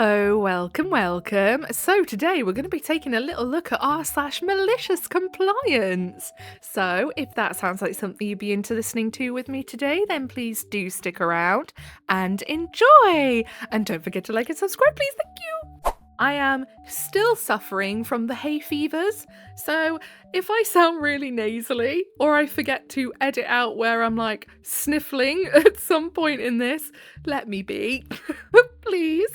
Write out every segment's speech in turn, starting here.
Hello, welcome. So today we're going to be taking a little look at r/malicious compliance. So if that sounds like something you'd be into listening to with me today, then please do stick around and enjoy. And don't forget to like and subscribe, please. Thank you. I am still suffering from the hay fevers, so if I sound really nasally or I forget to edit out where I'm like sniffling at some point in this, let me be, please.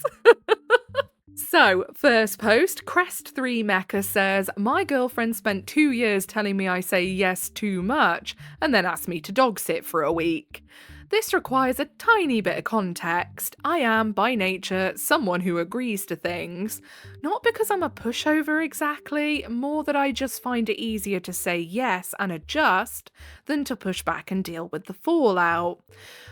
So, first post, Crest3 Mecca says, my girlfriend spent 2 years telling me I say yes too much and then asked me to dog sit for a week. This requires a tiny bit of context. I am, by nature, someone who agrees to things. Not because I'm a pushover exactly, more that I just find it easier to say yes and adjust than to push back and deal with the fallout.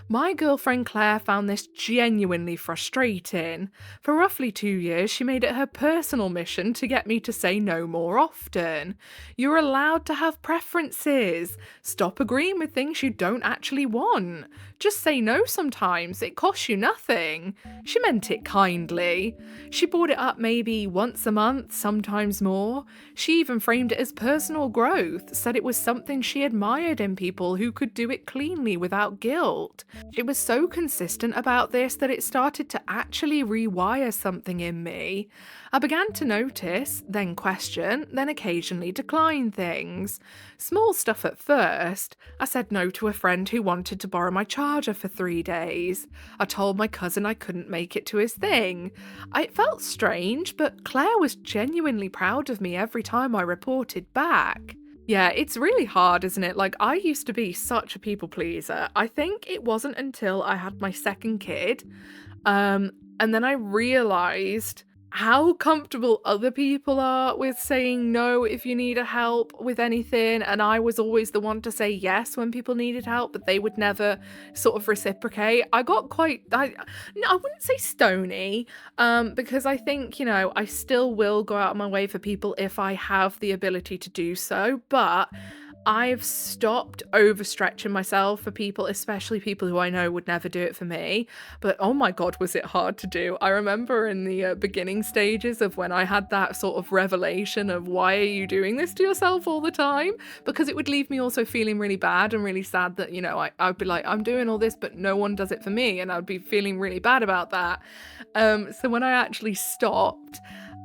My girlfriend Claire found this genuinely frustrating. For roughly 2 years, she made it her personal mission to get me to say no more often. You're allowed to have preferences. Stop agreeing with things you don't actually want. Just say no sometimes, it costs you nothing. She meant it kindly. She brought it up maybe once a month, sometimes more. She even framed it as personal growth, said it was something she admired in people who could do it cleanly without guilt. She was so consistent about this that it started to actually rewire something in me. I began to notice, then question, then occasionally decline things. Small stuff at first. I said no to a friend who wanted to borrow my charger for 3 days. I told my cousin I couldn't make it to his thing. It felt strange, but Claire was genuinely proud of me every time I reported back. Yeah, it's really hard, isn't it? Like, I used to be such a people pleaser. I think it wasn't until I had my second kid, and then I realised how comfortable other people are with saying no if you need a help with anything, and I was always the one to say yes when people needed help, but they would never sort of reciprocate. I got quite, I wouldn't say stony, because I think, I still will go out of my way for people if I have the ability to do so, but I've stopped overstretching myself for people, especially people who I know would never do it for me. But oh my God, was it hard to do. I remember in the beginning stages of when I had that sort of revelation of why are you doing this to yourself all the time? Because it would leave me also feeling really bad and really sad that, I'd be like, I'm doing all this, but no one does it for me. And I'd be feeling really bad about that. So when I actually stopped,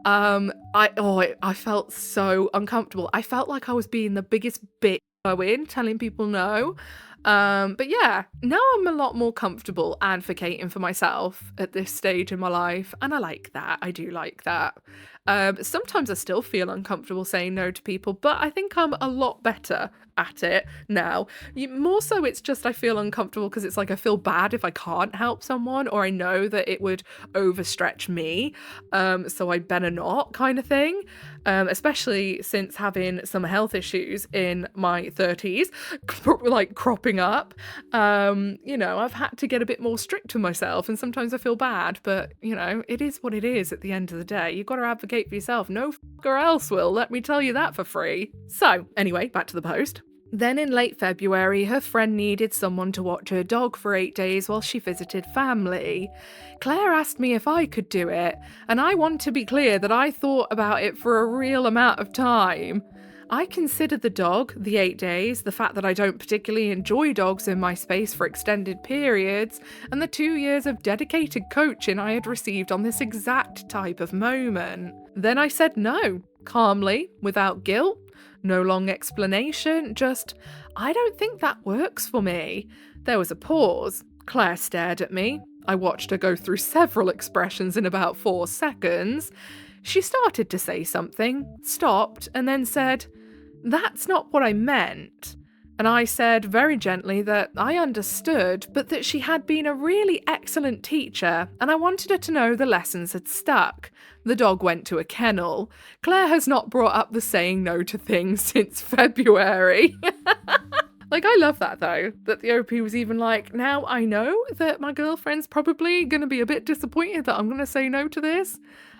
I felt so uncomfortable. I felt like I was being the biggest bitch in telling people no. But yeah, now I'm a lot more comfortable advocating for myself at this stage in my life, and I like that. I do like that. Sometimes I still feel uncomfortable saying no to people, but I think I'm a lot better at it now. More so it's just I feel uncomfortable because it's like I feel bad if I can't help someone, or I know that it would overstretch me, so I better not, kind of thing. Especially since having some health issues in my 30s like cropping up, I've had to get a bit more strict with myself, and sometimes I feel bad, but it is what it is at the end of the day. You've got to advocate for yourself. No fucker else will, let me tell you that for free. So anyway, back to the post. Then in late February, her friend needed someone to watch her dog for 8 days while she visited family. Claire asked me if I could do it, and I want to be clear that I thought about it for a real amount of time. I considered the dog, the 8 days, the fact that I don't particularly enjoy dogs in my space for extended periods, and the 2 years of dedicated coaching I had received on this exact type of moment. Then I said no, calmly, without guilt. No long explanation, just, I don't think that works for me. There was a pause. Claire stared at me. I watched her go through several expressions in about 4 seconds. She started to say something, stopped, and then said, "That's not what I meant." And I said very gently that I understood, but that she had been a really excellent teacher, and I wanted her to know the lessons had stuck. The dog went to a kennel. Claire has not brought up the saying no to things since February. Like, I love that, though, that the OP was even like, now I know that my girlfriend's probably going to be a bit disappointed that I'm going to say no to this.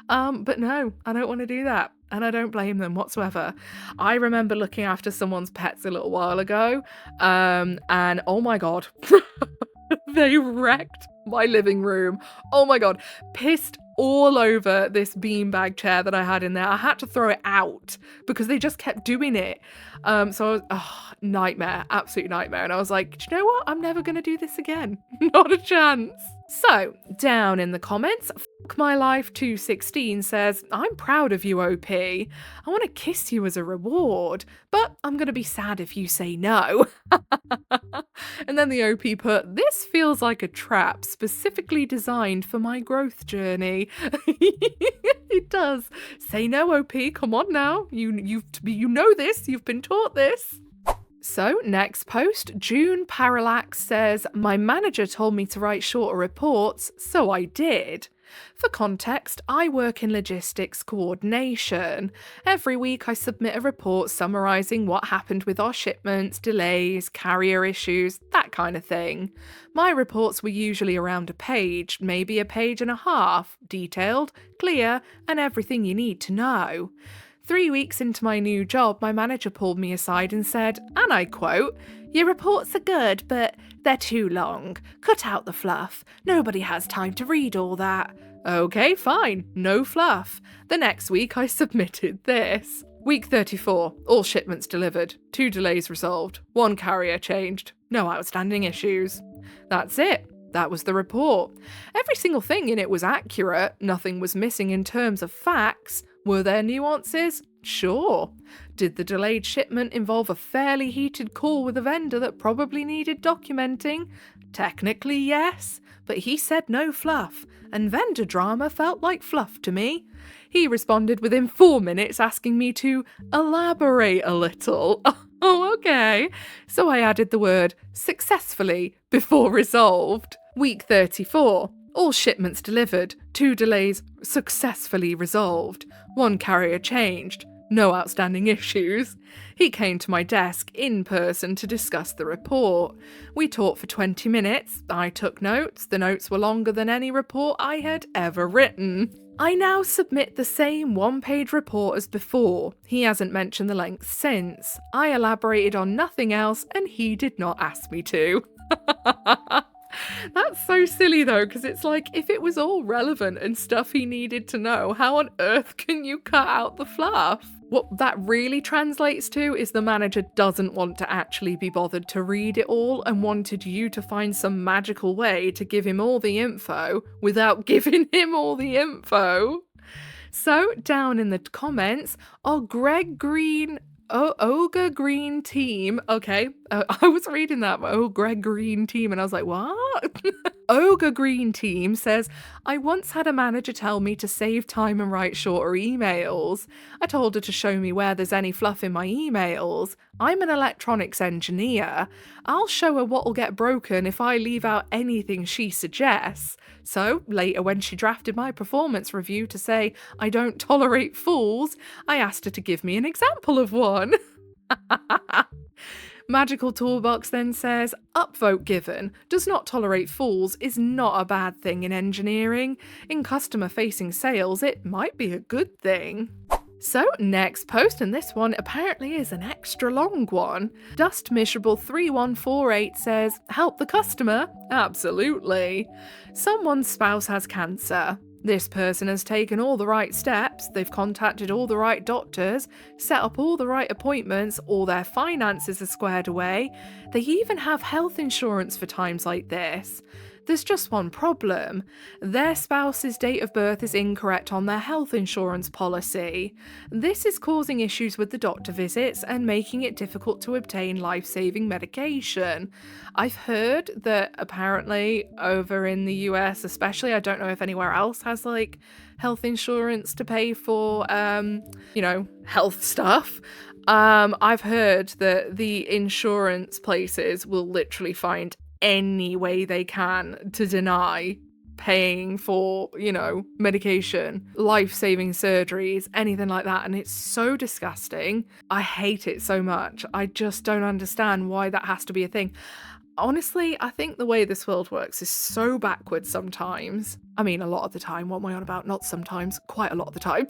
But no, I don't want to do that. And I don't blame them whatsoever. I remember looking after someone's pets a little while ago, and oh my God, they wrecked my living room. Oh my God, pissed all over this beanbag chair that I had in there. I had to throw it out because they just kept doing it. So I was, nightmare, absolute nightmare. And I was like, do you know what? I'm never going to do this again. Not a chance. So, down in the comments, Fuck My Life 216 says, I'm proud of you, OP. I want to kiss you as a reward, but I'm going to be sad if you say no. And then the OP put, this feels like a trap specifically designed for my growth journey. It does. Say no, OP. Come on now. You know this. You've been taught this. So, next post, June Parallax says, my manager told me to write shorter reports, so I did. For context, I work in logistics coordination. Every week I submit a report summarising what happened with our shipments, delays, carrier issues, that kind of thing. My reports were usually around a page, maybe a page and a half, detailed, clear, and everything you need to know. 3 weeks into my new job, my manager pulled me aside and said, and I quote, your reports are good, but they're too long. Cut out the fluff. Nobody has time to read all that. Okay, fine. No fluff. The next week I submitted this. Week 34. All shipments delivered. 2 delays resolved. 1 carrier changed. No outstanding issues. That's it. That was the report. Every single thing in it was accurate. Nothing was missing in terms of facts. Were there nuances? Sure. Did the delayed shipment involve a fairly heated call with a vendor that probably needed documenting? Technically, yes, but he said no fluff, and vendor drama felt like fluff to me. He responded within 4 minutes asking me to elaborate a little. Oh, okay. So I added the word successfully before resolved. Week 34. All shipments delivered, 2 delays successfully resolved, 1 carrier changed, no outstanding issues. He came to my desk in person to discuss the report. We talked for 20 minutes, I took notes, the notes were longer than any report I had ever written. I now submit the same 1-page report as before. He hasn't mentioned the length since. I elaborated on nothing else and he did not ask me to. That's so silly though, because it's like, if it was all relevant and stuff he needed to know, how on earth can you cut out the fluff? What that really translates to is the manager doesn't want to actually be bothered to read it all and wanted you to find some magical way to give him all the info without giving him all the info. So, down in the comments, Ogre Green Team. Okay, I was reading that. Greg Green Team, and I was like, what? Ogre Green Team says, I once had a manager tell me to save time and write shorter emails. I told her to show me where there's any fluff in my emails. I'm an electronics engineer. I'll show her what'll get broken if I leave out anything she suggests. So, later when she drafted my performance review to say I don't tolerate fools, I asked her to give me an example of one. Magical Toolbox then says, upvote given, does not tolerate fools is not a bad thing in engineering. In customer-facing sales, it might be a good thing. So, next post, and this one apparently is an extra long one. Dust Miserable 3148 says, help the customer? Absolutely. Someone's spouse has cancer. This person has taken all the right steps, they've contacted all the right doctors, set up all the right appointments, all their finances are squared away. They even have health insurance for times like this. There's just one problem. Their spouse's date of birth is incorrect on their health insurance policy. This is causing issues with the doctor visits and making it difficult to obtain life-saving medication. I've heard that apparently over in the US especially, I don't know if anywhere else has like health insurance to pay for, health stuff. I've heard that the insurance places will literally find any way they can to deny paying for, medication, life-saving surgeries, anything like that. And it's so disgusting. I hate it so much. I just don't understand why that has to be a thing. Honestly, I think the way this world works is so backwards sometimes. I mean, a lot of the time. What am I on about? Not sometimes. Quite a lot of the time.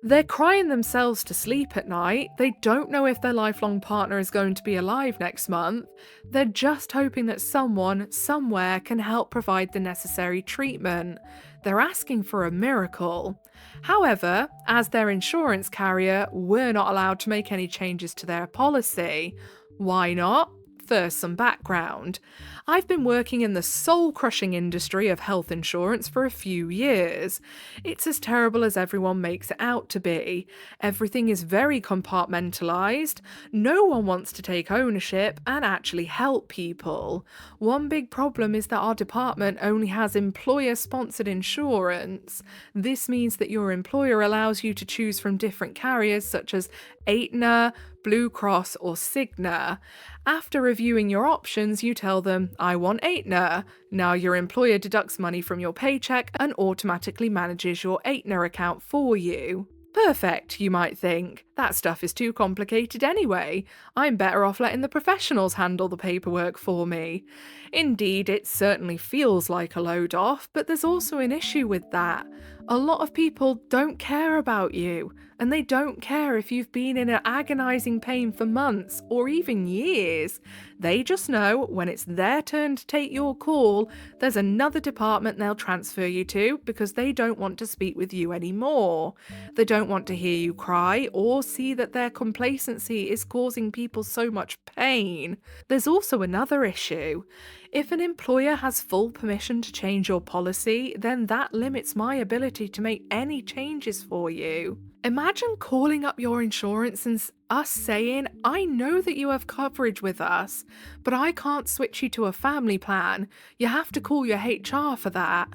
They're crying themselves to sleep at night. They don't know if their lifelong partner is going to be alive next month. They're just hoping that someone, somewhere, can help provide the necessary treatment. They're asking for a miracle. However, as their insurance carrier, we're not allowed to make any changes to their policy. Why not? First, some background. I've been working in the soul-crushing industry of health insurance for a few years. It's as terrible as everyone makes it out to be. Everything is very compartmentalised. No one wants to take ownership and actually help people. One big problem is that our department only has employer-sponsored insurance. This means that your employer allows you to choose from different carriers such as Aetna, Blue Cross or Cigna. After reviewing your options, you tell them, I want Aetna. Now your employer deducts money from your paycheck and automatically manages your Aetna account for you. Perfect, you might think. That stuff is too complicated anyway. I'm better off letting the professionals handle the paperwork for me. Indeed, it certainly feels like a load off, but there's also an issue with that. A lot of people don't care about you, and they don't care if you've been in an agonising pain for months or even years. They just know when it's their turn to take your call, there's another department they'll transfer you to because they don't want to speak with you anymore. They don't want to hear you cry or see that their complacency is causing people so much pain. There's also another issue. If an employer has full permission to change your policy, then that limits my ability to make any changes for you. Imagine calling up your insurance and us saying, I know that you have coverage with us, but I can't switch you to a family plan. You have to call your HR for that.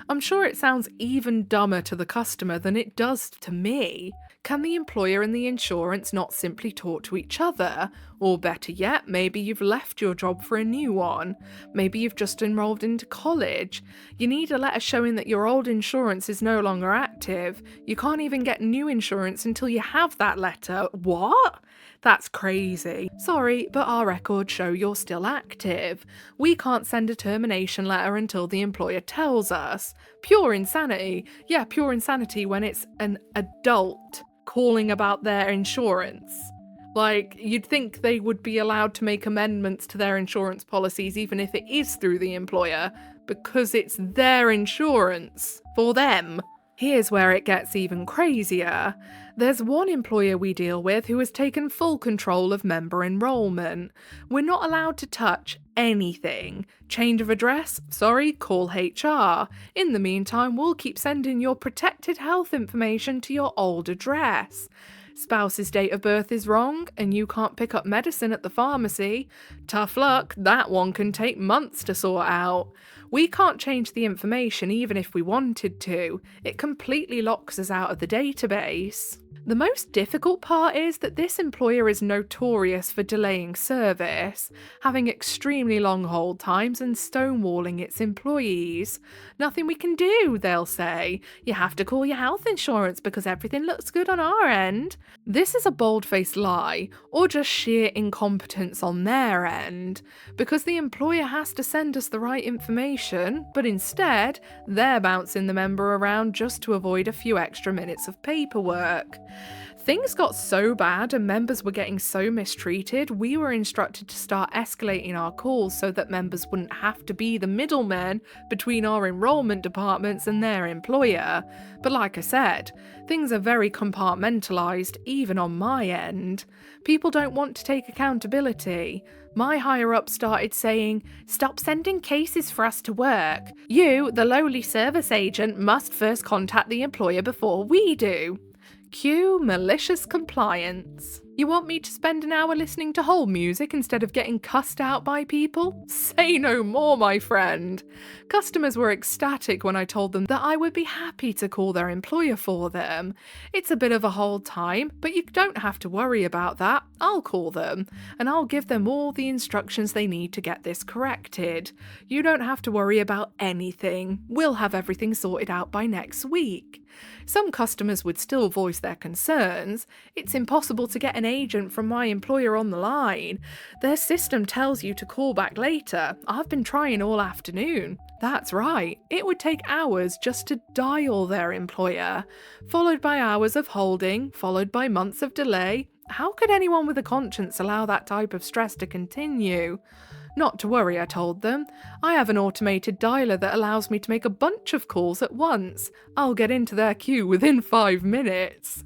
I'm sure it sounds even dumber to the customer than it does to me. Can the employer and the insurance not simply talk to each other? Or better yet, maybe you've left your job for a new one. Maybe you've just enrolled into college. You need a letter showing that your old insurance is no longer active. You can't even get new insurance until you have that letter. What? That's crazy. Sorry, but our records show you're still active. We can't send a termination letter until the employer tells us. Pure insanity. Yeah, pure insanity when it's an adult calling about their insurance. Like, you'd think they would be allowed to make amendments to their insurance policies even if it is through the employer, because it's their insurance for them. Here's where it gets even crazier. There's one employer we deal with who has taken full control of member enrolment. We're not allowed to touch anything. Change of address? Sorry, call HR. In the meantime, we'll keep sending your protected health information to your old address. Spouse's date of birth is wrong and you can't pick up medicine at the pharmacy. Tough luck, that one can take months to sort out. We can't change the information even if we wanted to. It completely locks us out of the database. The most difficult part is that this employer is notorious for delaying service, having extremely long hold times and stonewalling its employees. Nothing we can do, they'll say. You have to call your health insurance because everything looks good on our end. This is a bold-faced lie, or just sheer incompetence on their end, because the employer has to send us the right information, but instead, they're bouncing the member around just to avoid a few extra minutes of paperwork. Things got so bad and members were getting so mistreated, we were instructed to start escalating our calls so that members wouldn't have to be the middlemen between our enrolment departments and their employer. But like I said, things are very compartmentalised, even on my end. People don't want to take accountability. My higher-up started saying, stop sending cases for us to work. You, the lowly service agent, must first contact the employer before we do. Cue malicious compliance. You want me to spend an hour listening to hold music instead of getting cussed out by people? Say no more, my friend. Customers were ecstatic when I told them that I would be happy to call their employer for them. It's a bit of a hold time, but you don't have to worry about that. I'll call them, and I'll give them all the instructions they need to get this corrected. You don't have to worry about anything. We'll have everything sorted out by next week. Some customers would still voice their concerns. It's impossible to get an agent from my employer on the line. Their system tells you to call back later. I've been trying all afternoon. That's right, it would take hours just to dial their employer, followed by hours of holding, followed by months of delay. How could anyone with a conscience allow that type of stress to continue? Not to worry, I told them. I have an automated dialer that allows me to make a bunch of calls at once. I'll get into their queue within 5 minutes.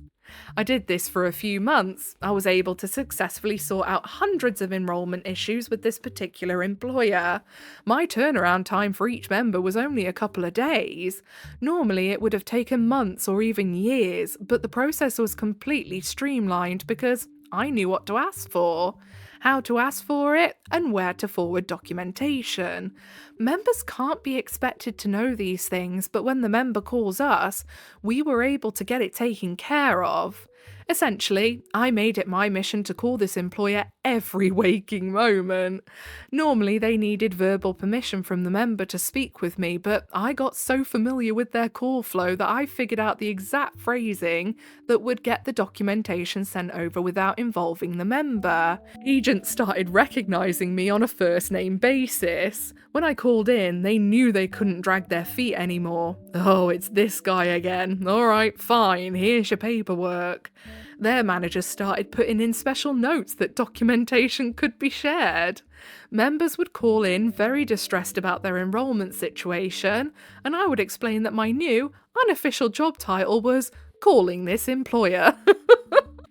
I did this for a few months. I was able to successfully sort out hundreds of enrolment issues with this particular employer. My turnaround time for each member was only a couple of days. Normally it would have taken months or even years, but the process was completely streamlined because I knew what to ask for, how to ask for it, and where to forward documentation. Members can't be expected to know these things, but when the member calls us, we were able to get it taken care of. Essentially, I made it my mission to call this employer every waking moment. Normally, they needed verbal permission from the member to speak with me, but I got so familiar with their call flow that I figured out the exact phrasing that would get the documentation sent over without involving the member. Agents started recognizing me on a first-name basis. When I called in, they knew they couldn't drag their feet anymore. Oh, it's this guy again. All right, fine, here's your paperwork. Their managers started putting in special notes that documentation could be shared. Members would call in very distressed about their enrolment situation, and I would explain that my new, unofficial job title was calling this employer.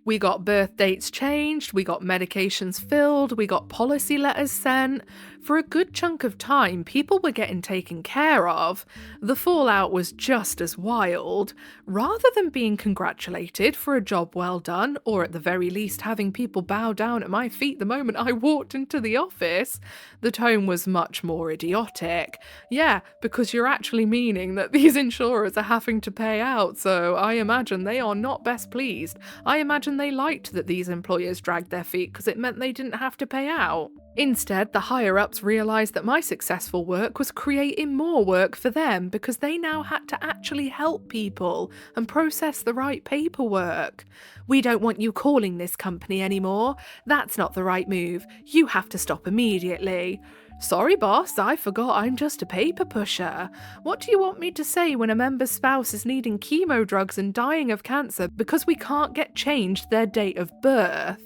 We got birth dates changed, we got medications filled, we got policy letters sent. For a good chunk of time, people were getting taken care of. The fallout was just as wild. Rather than being congratulated for a job well done, or at the very least having people bow down at my feet the moment I walked into the office, the tone was much more idiotic. Yeah, because you're actually meaning that these insurers are having to pay out, so I imagine they are not best pleased. I imagine they liked that these employers dragged their feet because it meant they didn't have to pay out. Instead, the higher-ups realised that my successful work was creating more work for them because they now had to actually help people and process the right paperwork. We don't want you calling this company anymore. That's not the right move. You have to stop immediately. Sorry, boss, I forgot I'm just a paper pusher. What do you want me to say when a member's spouse is needing chemo drugs and dying of cancer because we can't get changed their date of birth?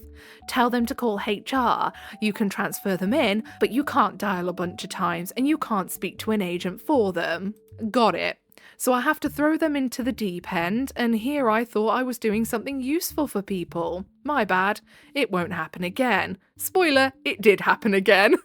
Tell them to call HR. You can transfer them in, but you can't dial a bunch of times and you can't speak to an agent for them. Got it. So I have to throw them into the deep end, and here I thought I was doing something useful for people. My bad. It won't happen again. Spoiler, it did happen again.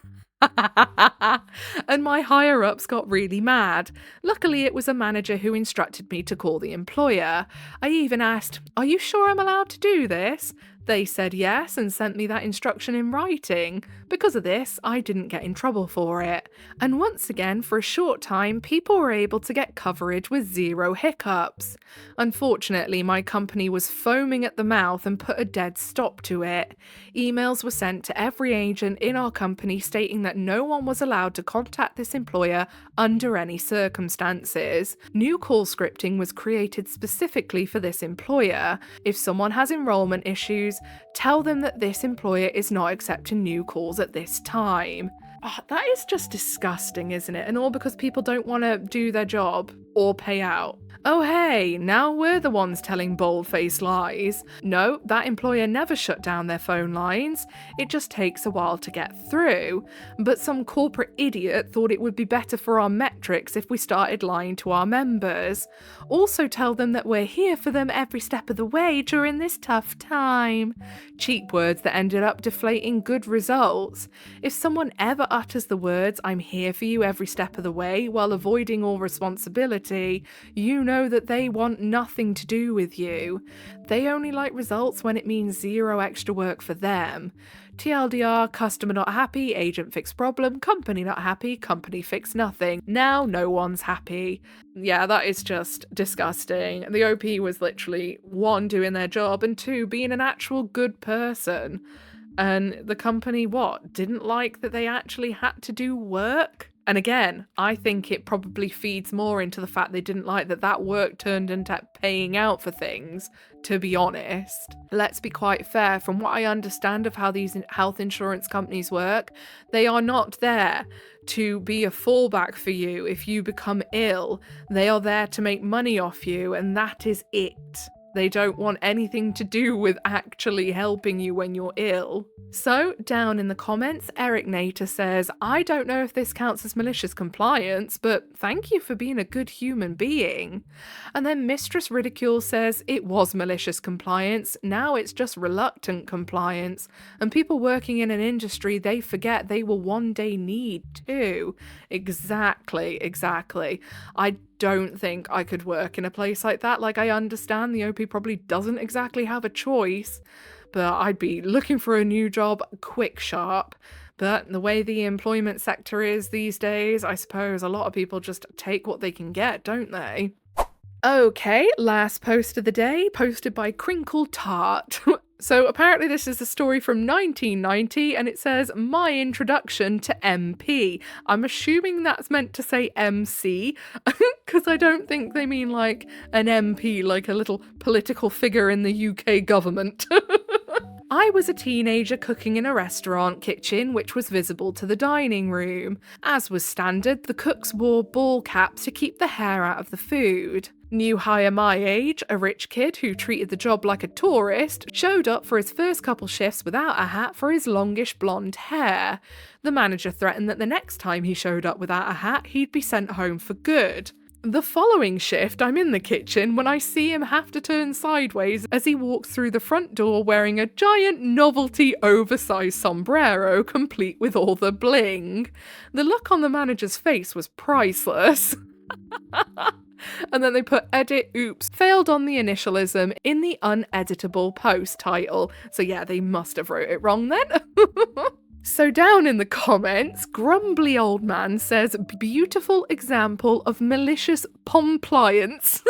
And my higher-ups got really mad. Luckily, it was a manager who instructed me to call the employer. I even asked, "Are you sure I'm allowed to do this?" They said yes and sent me that instruction in writing. Because of this, I didn't get in trouble for it. And once again, for a short time, people were able to get coverage with zero hiccups. Unfortunately, my company was foaming at the mouth and put a dead stop to it. Emails were sent to every agent in our company stating that no one was allowed to contact this employer under any circumstances. New call scripting was created specifically for this employer. If someone has enrolment issues, tell them that this employer is not accepting new calls at this time. Oh, that is just disgusting, isn't it? And all because people don't want to do their job or pay out. Oh hey, now we're the ones telling bold-faced lies. No, that employer never shut down their phone lines. It just takes a while to get through. But some corporate idiot thought it would be better for our metrics if we started lying to our members. Also tell them that we're here for them every step of the way during this tough time. Cheap words that ended up deflating good results. If someone ever utters the words, "I'm here for you every step of the way," while avoiding all responsibility, you know that they want nothing to do with you. They only like results when it means zero extra work for them. TLDR, customer not happy, agent fix problem, company not happy, company fix nothing. Now no one's happy. Yeah, that is just disgusting. The OP was literally, 1, doing their job, and 2, being an actual good person. And the company, didn't like that they actually had to do work? And again, I think it probably feeds more into the fact they didn't like that work turned into paying out for things, to be honest. Let's be quite fair. From what I understand of how these health insurance companies work, they are not there to be a fallback for you if you become ill. They are there to make money off you, and that is it. They don't want anything to do with actually helping you when you're ill. So, down in the comments, Eric Nater says, I don't know if this counts as malicious compliance, but thank you for being a good human being. And then Mistress Ridicule says, it was malicious compliance, now it's just reluctant compliance. And people working in an industry they forget they will one day need too. Exactly. I don't think I could work in a place like that. Like, I understand the OP probably doesn't exactly have a choice, but I'd be looking for a new job quick sharp. But the way the employment sector is these days, I suppose a lot of people just take what they can get, don't they? Okay, last post of the day, posted by Crinkle Tart. So apparently this is a story from 1990 and it says, my introduction to MP. I'm assuming that's meant to say MC, because I don't think they mean like an MP, like a little political figure in the UK government. I was a teenager cooking in a restaurant kitchen which was visible to the dining room. As was standard, the cooks wore ball caps to keep the hair out of the food. New hire my age, a rich kid who treated the job like a tourist, showed up for his first couple shifts without a hat for his longish blonde hair. The manager threatened that the next time he showed up without a hat, he'd be sent home for good. The following shift, I'm in the kitchen when I see him have to turn sideways as he walks through the front door wearing a giant novelty oversized sombrero complete with all the bling. The look on the manager's face was priceless. And then they put edit, oops, failed on the initialism in the uneditable post title. So yeah, they must have wrote it wrong then. So down in the comments, Grumbly Old Man says, beautiful example of malicious compliance.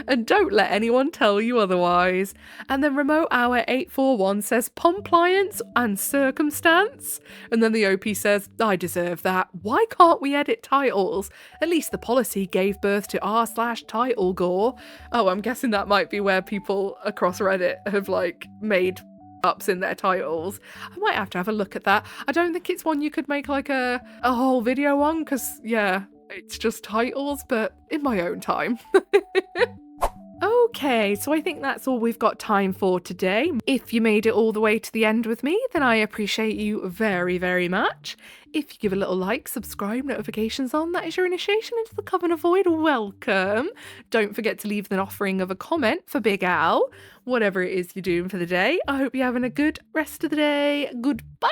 And don't let anyone tell you otherwise. And then Remote Hour 841 says, compliance and circumstance. And then the OP says, I deserve that. Why can't we edit titles? At least the policy gave birth to r/title gore. Oh, I'm guessing that might be where people across Reddit have like made ups in their titles. I might have to have a look at that. I don't think it's one you could make like a whole video on, because yeah, it's just titles, but in my own time. Okay, so I think that's all we've got time for today. If you made it all the way to the end with me, then I appreciate you very, very much. If you give a little like, subscribe, notifications on, that is your initiation into the Coven of Void. Welcome. Don't forget to leave an offering of a comment for Big Al. Whatever it is you're doing for the day, I hope you're having a good rest of the day. Goodbye.